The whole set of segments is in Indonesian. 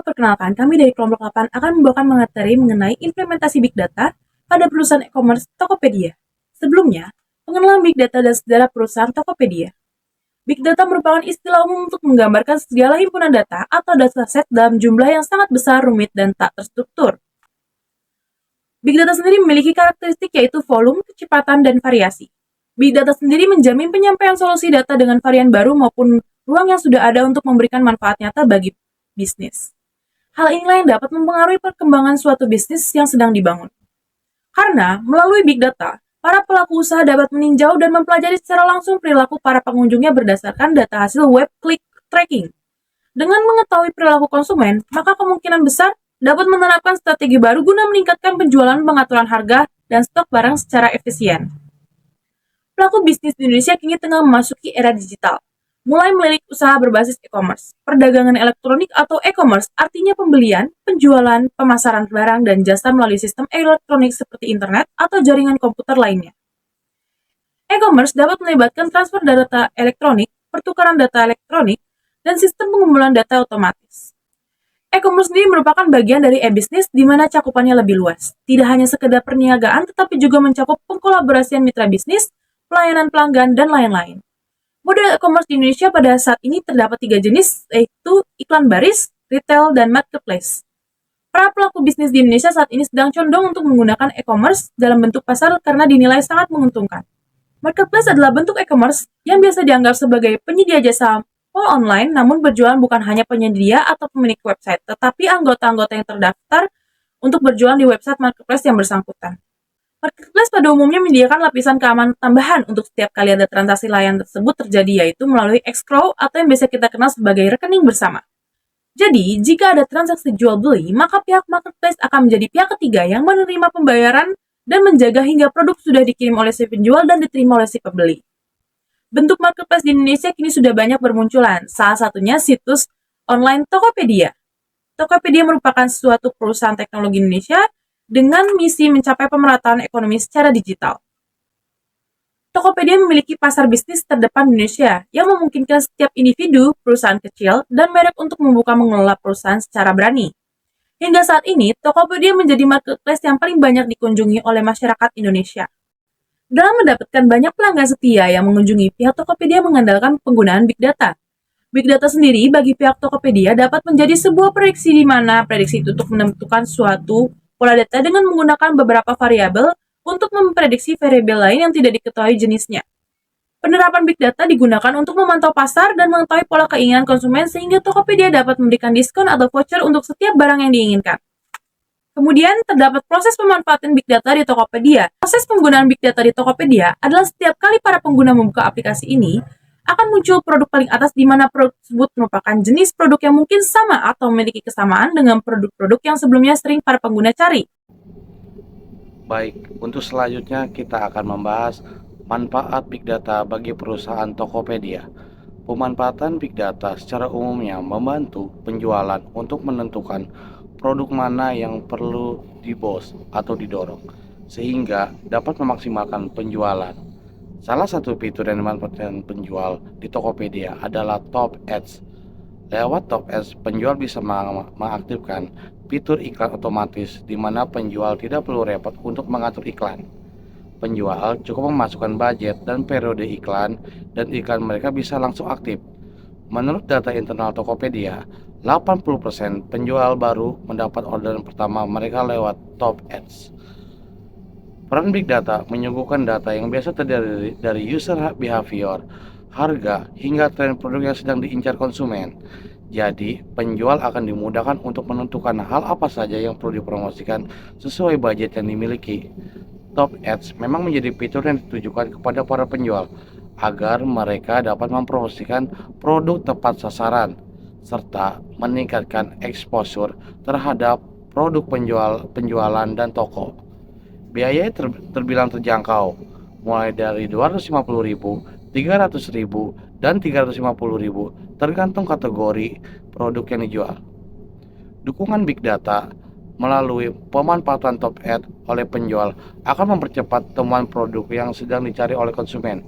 perkenalkan, kami dari kelompok 8 akan membawakan materi mengenai implementasi Big Data pada perusahaan e-commerce Tokopedia. Sebelumnya, pengenalan Big Data dan sejarah perusahaan Tokopedia. Big Data merupakan istilah umum untuk menggambarkan segala himpunan data atau dataset dalam jumlah yang sangat besar, rumit, dan tak terstruktur. Big Data sendiri memiliki karakteristik yaitu volume, kecepatan, dan variasi. Big Data sendiri menjamin penyampaian solusi data dengan varian baru maupun ruang yang sudah ada untuk memberikan manfaat nyata bagi bisnis. Hal inilah yang dapat mempengaruhi perkembangan suatu bisnis yang sedang dibangun. Karena melalui Big Data, para pelaku usaha dapat meninjau dan mempelajari secara langsung perilaku para pengunjungnya berdasarkan data hasil web click tracking. Dengan mengetahui perilaku konsumen, maka kemungkinan besar dapat menerapkan strategi baru guna meningkatkan penjualan, pengaturan harga, dan stok barang secara efisien. Pelaku bisnis di Indonesia kini tengah memasuki era digital, mulai melirik usaha berbasis e-commerce. Perdagangan elektronik atau e-commerce artinya pembelian, penjualan, pemasaran barang dan jasa melalui sistem elektronik seperti internet atau jaringan komputer lainnya. E-commerce dapat melibatkan transfer data elektronik, pertukaran data elektronik, dan sistem pengumpulan data otomatis. E-commerce sendiri merupakan bagian dari e-bisnis di mana cakupannya lebih luas. Tidak hanya sekedar perniagaan, tetapi juga mencakup pengkolaborasian mitra bisnis, pelayanan pelanggan, dan lain-lain. Model e-commerce di Indonesia pada saat ini terdapat 3 jenis, yaitu iklan baris, retail, dan marketplace. Para pelaku bisnis di Indonesia saat ini sedang condong untuk menggunakan e-commerce dalam bentuk pasar karena dinilai sangat menguntungkan. Marketplace adalah bentuk e-commerce yang biasa dianggap sebagai penyedia jasa mall online, namun berjualan bukan hanya penyedia atau pemilik website, tetapi anggota-anggota yang terdaftar untuk berjualan di website marketplace yang bersangkutan. Marketplace pada umumnya menyediakan lapisan keamanan tambahan untuk setiap kali ada transaksi layanan tersebut terjadi, yaitu melalui escrow atau yang biasa kita kenal sebagai rekening bersama. Jadi, jika ada transaksi jual beli, maka pihak marketplace akan menjadi pihak ketiga yang menerima pembayaran dan menjaga hingga produk sudah dikirim oleh si penjual dan diterima oleh si pembeli. Bentuk marketplace di Indonesia kini sudah banyak bermunculan, salah satunya situs online Tokopedia. Tokopedia merupakan suatu perusahaan teknologi Indonesia dengan misi mencapai pemerataan ekonomi secara digital. Tokopedia memiliki pasar bisnis terdepan di Indonesia yang memungkinkan setiap individu, perusahaan kecil, dan merek untuk membuka mengelola perusahaan secara berani. Hingga saat ini, Tokopedia menjadi marketplace yang paling banyak dikunjungi oleh masyarakat Indonesia. Dalam mendapatkan banyak pelanggan setia yang mengunjungi, pihak Tokopedia mengandalkan penggunaan Big Data. Big Data sendiri bagi pihak Tokopedia dapat menjadi sebuah prediksi di mana prediksi itu untuk menentukan suatu pola data dengan menggunakan beberapa variabel untuk memprediksi variabel lain yang tidak diketahui jenisnya. Penerapan Big Data digunakan untuk memantau pasar dan mengetahui pola keinginan konsumen sehingga Tokopedia dapat memberikan diskon atau voucher untuk setiap barang yang diinginkan. Kemudian, terdapat proses pemanfaatan Big Data di Tokopedia. Proses penggunaan Big Data di Tokopedia adalah setiap kali para pengguna membuka aplikasi ini, akan muncul produk paling atas di mana produk tersebut merupakan jenis produk yang mungkin sama atau memiliki kesamaan dengan produk-produk yang sebelumnya sering para pengguna cari. Baik, untuk selanjutnya kita akan membahas manfaat Big Data bagi perusahaan Tokopedia. Pemanfaatan Big Data secara umumnya membantu penjualan untuk menentukan produk mana yang perlu dibos atau didorong, sehingga dapat memaksimalkan penjualan. Salah satu fitur yang dimanfaatkan penjual di Tokopedia adalah Top Ads. Lewat Top Ads, penjual bisa mengaktifkan fitur iklan otomatis di mana penjual tidak perlu repot untuk mengatur iklan. Penjual cukup memasukkan budget dan periode iklan, dan iklan mereka bisa langsung aktif. Menurut data internal Tokopedia, 80% penjual baru mendapat orderan pertama mereka lewat Top Ads. Peran Big Data menyuguhkan data yang biasa terdiri dari user behavior, harga, hingga tren produk yang sedang diincar konsumen. Jadi, penjual akan dimudahkan untuk menentukan hal apa saja yang perlu dipromosikan sesuai budget yang dimiliki. Top Ads memang menjadi fitur yang ditujukan kepada para penjual agar mereka dapat mempromosikan produk tepat sasaran serta meningkatkan exposure terhadap produk penjualan dan toko. Biayanya terbilang terjangkau, mulai dari 250.000, 300.000, dan 350.000 tergantung kategori produk yang dijual. Dukungan Big Data melalui pemanfaatan Top Ad oleh penjual akan mempercepat temuan produk yang sedang dicari oleh konsumen.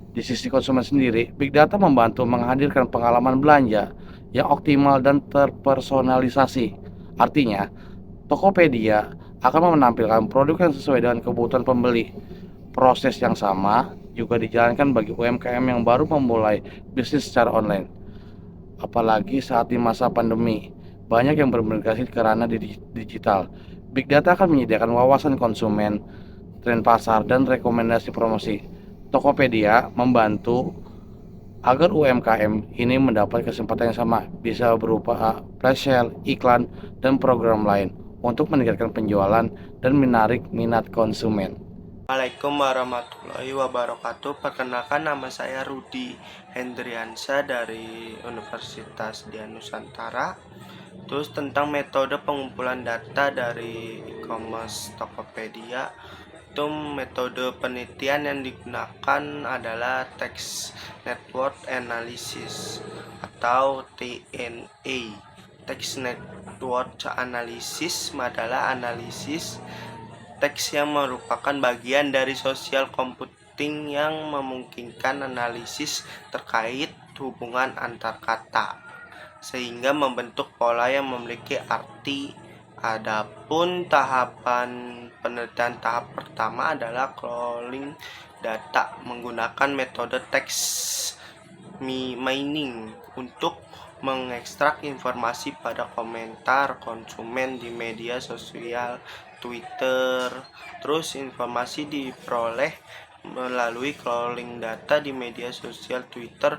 Di sisi konsumen sendiri, Big Data membantu menghadirkan pengalaman belanja yang optimal dan terpersonalisasi. Artinya, Tokopedia akan menampilkan produk yang sesuai dengan kebutuhan pembeli. Proses yang sama juga dijalankan bagi UMKM yang baru memulai bisnis secara online. Apalagi saat di masa pandemi, banyak yang bermigrasi ke ranah digital. Big Data akan menyediakan wawasan konsumen, tren pasar, dan rekomendasi promosi. Tokopedia membantu agar UMKM ini mendapat kesempatan yang sama, bisa berupa flash sale, iklan, dan program lain untuk meningkatkan penjualan dan menarik minat konsumen. Assalamualaikum warahmatullahi wabarakatuh. Perkenalkan, nama saya Rudi Hendriansa dari Universitas Dian Nusantara. Terus tentang metode pengumpulan data dari e-commerce Tokopedia, itu metode penelitian yang digunakan adalah Text Network Analysis atau TNA. Text Network Analysis adalah analisis teks yang merupakan bagian dari social computing yang memungkinkan analisis terkait hubungan antar kata sehingga membentuk pola yang memiliki arti. Adapun tahapan penelitian tahap pertama adalah crawling data menggunakan metode text mining untuk mengekstrak informasi pada komentar konsumen di media sosial Twitter. Terus informasi diperoleh melalui crawling data di media sosial Twitter.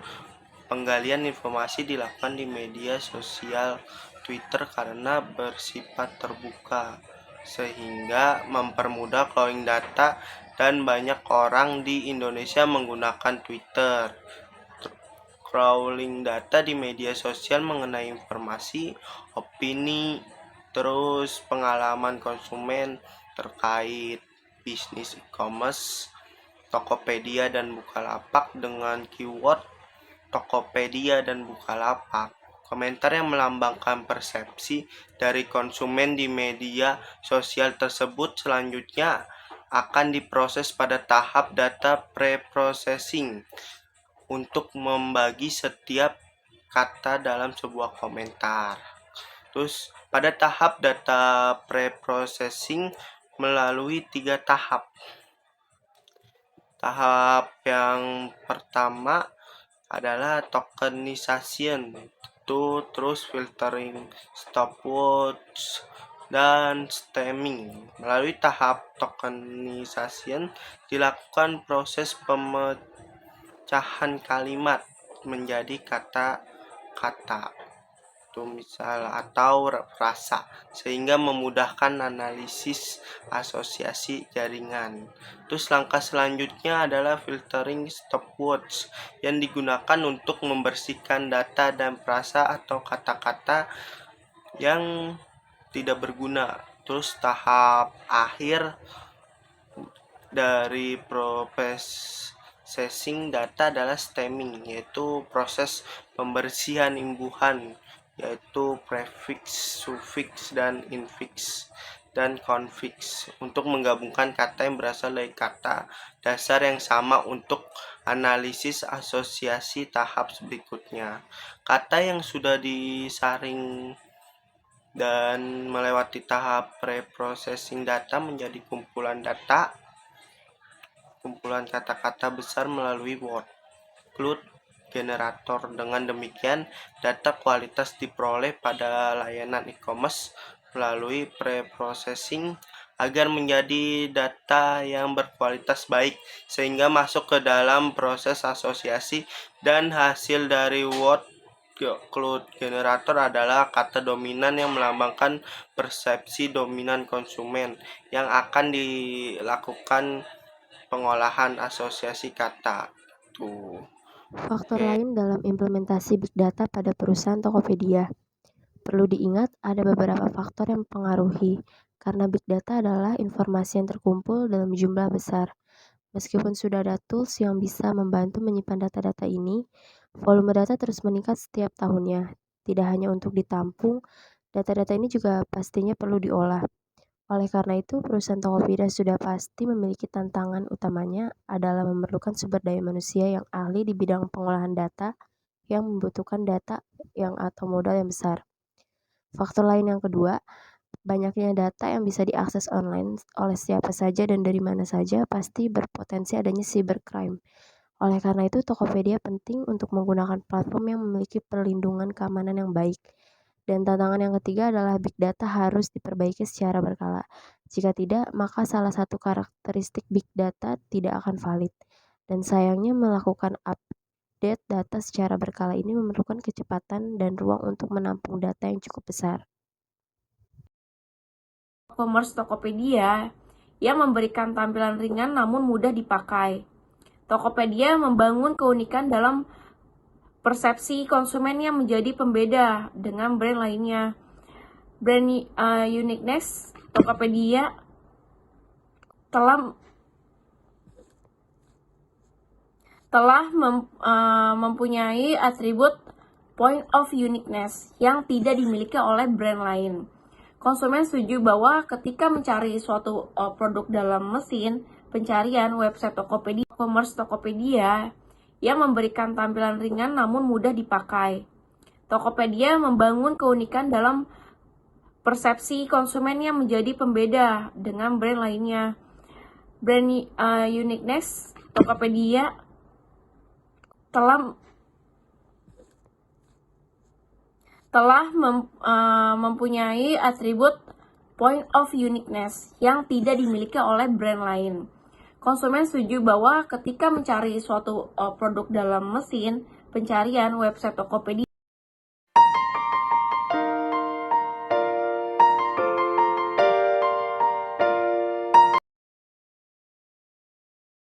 Penggalian informasi dilakukan di media sosial Twitter karena bersifat terbuka sehingga mempermudah crawling data dan banyak orang di Indonesia menggunakan Twitter. Crawling data di media sosial mengenai informasi, opini, terus pengalaman konsumen terkait bisnis e-commerce Tokopedia dan Bukalapak dengan keyword Tokopedia dan Bukalapak. Komentar yang melambangkan persepsi dari konsumen di media sosial tersebut selanjutnya akan diproses pada tahap data pre-processing untuk membagi setiap kata dalam sebuah komentar. Terus pada tahap data pre-processing melalui 3 tahap. Tahap yang pertama adalah tokenization, itu terus filtering, stopwatch, dan stemming. Melalui tahap tokenization dilakukan proses pemecahan kalimat menjadi kata-kata itu misal atau frasa sehingga memudahkan analisis asosiasi jaringan. Terus langkah selanjutnya adalah filtering stopwatch yang digunakan untuk membersihkan data dan frasa atau kata-kata yang tidak berguna. Terus tahap akhir dari processing data adalah stemming, yaitu proses pembersihan imbuhan, yaitu prefix, suffix, dan infix dan confix untuk menggabungkan kata yang berasal dari kata dasar yang sama untuk analisis asosiasi tahap berikutnya. Kata yang sudah disaring dan melewati tahap pre-processing data menjadi kumpulan kata-kata besar melalui word cloud generator. Dengan demikian, data kualitas diperoleh pada layanan e-commerce melalui pre-processing agar menjadi data yang berkualitas baik sehingga masuk ke dalam proses asosiasi, dan hasil dari word cloud generator adalah kata dominan yang melambangkan persepsi dominan konsumen yang akan dilakukan pengolahan asosiasi kata. Tuh. Faktor Oke. lain dalam implementasi Big Data pada perusahaan Tokopedia. Perlu diingat ada beberapa faktor yang mempengaruhi, karena Big Data adalah informasi yang terkumpul dalam jumlah besar. Meskipun sudah ada tools yang bisa membantu menyimpan data-data ini, volume data terus meningkat setiap tahunnya. Tidak hanya untuk ditampung, data-data ini juga pastinya perlu diolah. Oleh karena itu, perusahaan Tokopedia sudah pasti memiliki tantangan utamanya adalah memerlukan sumber daya manusia yang ahli di bidang pengolahan data yang membutuhkan data yang atau modal yang besar. Faktor lain yang kedua, banyaknya data yang bisa diakses online oleh siapa saja dan dari mana saja pasti berpotensi adanya cybercrime. Oleh karena itu, Tokopedia penting untuk menggunakan platform yang memiliki perlindungan keamanan yang baik. Dan tantangan yang ketiga adalah big data harus diperbaiki secara berkala. Jika tidak, maka salah satu karakteristik big data tidak akan valid. Dan sayangnya melakukan update data secara berkala ini memerlukan kecepatan dan ruang untuk menampung data yang cukup besar. E-commerce Tokopedia yang memberikan tampilan ringan namun mudah dipakai. Tokopedia membangun keunikan dalam persepsi konsumen yang menjadi pembeda dengan brand lainnya. Brand uniqueness Tokopedia telah mempunyai atribut point of uniqueness yang tidak dimiliki oleh brand lain. Konsumen setuju bahwa ketika mencari suatu produk dalam mesin pencarian website Tokopedia, e-commerce Tokopedia yang memberikan tampilan ringan namun mudah dipakai. Tokopedia membangun keunikan dalam persepsi konsumen yang menjadi pembeda dengan brand lainnya. Brand uniqueness Tokopedia telah mempunyai atribut point of uniqueness yang tidak dimiliki oleh brand lain. Konsumen setuju bahwa ketika mencari suatu produk dalam mesin pencarian website Tokopedia,